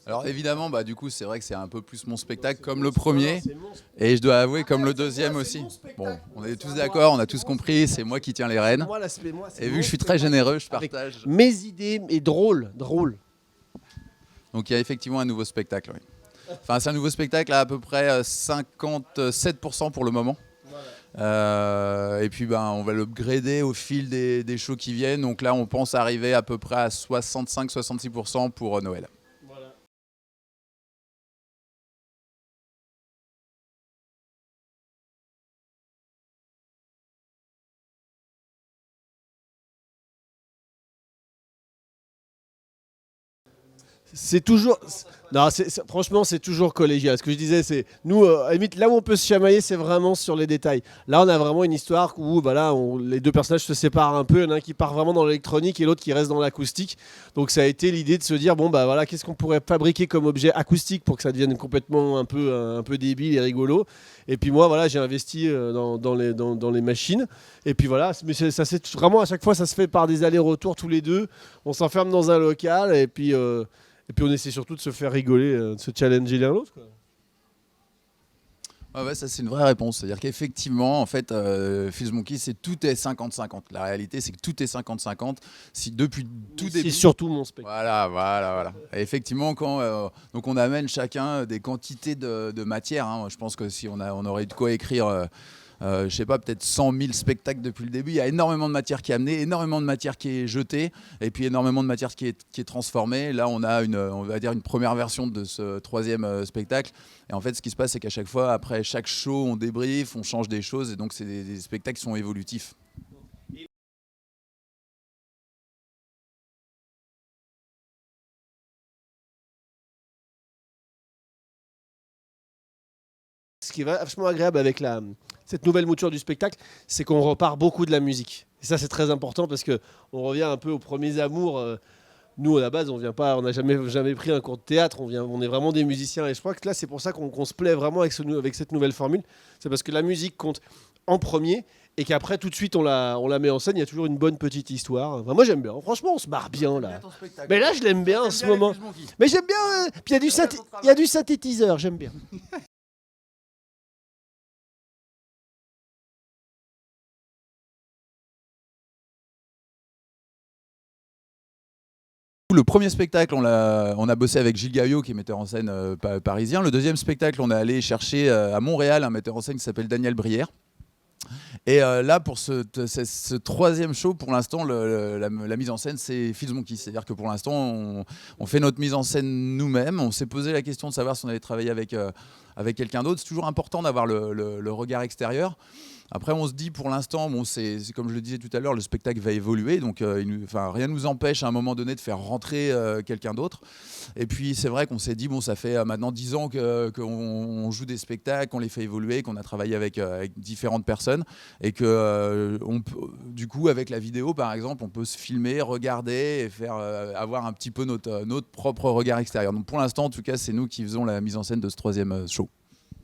Alors évidemment, bah, du coup, c'est vrai que c'est un peu plus mon spectacle comme le premier, et je dois avouer comme le deuxième aussi. Bon, on est tous d'accord, on a tous compris, c'est moi qui tiens les rênes. Et vu que je suis très généreux, je Avec partage. mes idées et drôle, drôle. Donc il y a effectivement un nouveau spectacle. Oui. Enfin, c'est un nouveau spectacle à peu près 57% pour le moment. Et puis ben, on va l'upgrader au fil des shows qui viennent. Donc là, on pense arriver à peu près à 65-66% pour Noël. C'est toujours. Non, franchement, c'est toujours collégial. Ce que je disais, c'est. Nous, à la limite, là où on peut se chamailler, c'est vraiment sur les détails. Là, on a vraiment une histoire où voilà, les deux personnages se séparent un peu. Il y en a un qui part vraiment dans l'électronique et l'autre qui reste dans l'acoustique. Donc, ça a été l'idée de se dire bon, bah voilà, qu'est-ce qu'on pourrait fabriquer comme objet acoustique pour que ça devienne complètement un peu débile et rigolo. Et puis, moi, voilà, j'ai investi dans les machines. Et puis voilà, mais ça, c'est vraiment à chaque fois, ça se fait par des allers-retours tous les deux. On s'enferme dans un local et puis on essaie surtout de se faire rigoler, de se challenger l'un l'autre. Ouais, ça c'est une vraie réponse. C'est-à-dire qu'effectivement, en fait, Fizz Monkey, tout est 50-50. La réalité, c'est que tout est 50-50. Si depuis tout début. C'est surtout mon spectacle. Voilà. Et effectivement, donc on amène chacun des quantités de matière. Hein. Je pense que si on aurait eu de quoi écrire. Je sais pas, peut-être 100 000 spectacles depuis le début. Il y a énormément de matière qui est amenée, énormément de matière qui est jetée, et puis énormément de matière qui est transformée. Là, on a on va dire une première version de ce troisième spectacle. Et en fait, ce qui se passe, c'est qu'à chaque fois, après chaque show, on débrief, on change des choses, et donc c'est des spectacles qui sont évolutifs. Ce qui est vachement agréable avec cette nouvelle mouture du spectacle, c'est qu'on repart beaucoup de la musique. Et ça, c'est très important parce que on revient un peu aux premiers amours. Nous, à la base, on vient pas, on n'a jamais pris un cours de théâtre. On est vraiment des musiciens. Et je crois que là, c'est pour ça qu'on se plaît vraiment avec cette nouvelle formule. C'est parce que la musique compte en premier et qu'après, tout de suite, on la met en scène. Il y a toujours une bonne petite histoire. Enfin, moi, j'aime bien. Franchement, on se marre bien là. Mais là, je l'aime bien en ce moment. Mais j'aime bien. Puis il y a du synthétiseur. J'aime bien. Le premier spectacle, on a bossé avec Gilles Gaillot, qui est metteur en scène parisien. Le deuxième spectacle, on est allé chercher à Montréal un metteur en scène qui s'appelle Daniel Brière. Et là, pour ce troisième show, pour l'instant, la mise en scène, c'est Fizz Monkey. C'est-à-dire que pour l'instant, on fait notre mise en scène nous-mêmes. On s'est posé la question de savoir si on allait travailler avec quelqu'un d'autre. C'est toujours important d'avoir le regard extérieur. Après, on se dit pour l'instant, bon, c'est comme je le disais tout à l'heure, le spectacle va évoluer, donc rien ne nous empêche à un moment donné de faire rentrer quelqu'un d'autre. Et puis c'est vrai qu'on s'est dit, bon, ça fait maintenant 10 ans qu'on joue des spectacles, qu'on les fait évoluer, qu'on a travaillé avec différentes personnes, et que du coup, avec la vidéo, par exemple, on peut se filmer, regarder et faire avoir un petit peu notre propre regard extérieur. Donc pour l'instant, en tout cas, c'est nous qui faisons la mise en scène de ce troisième show.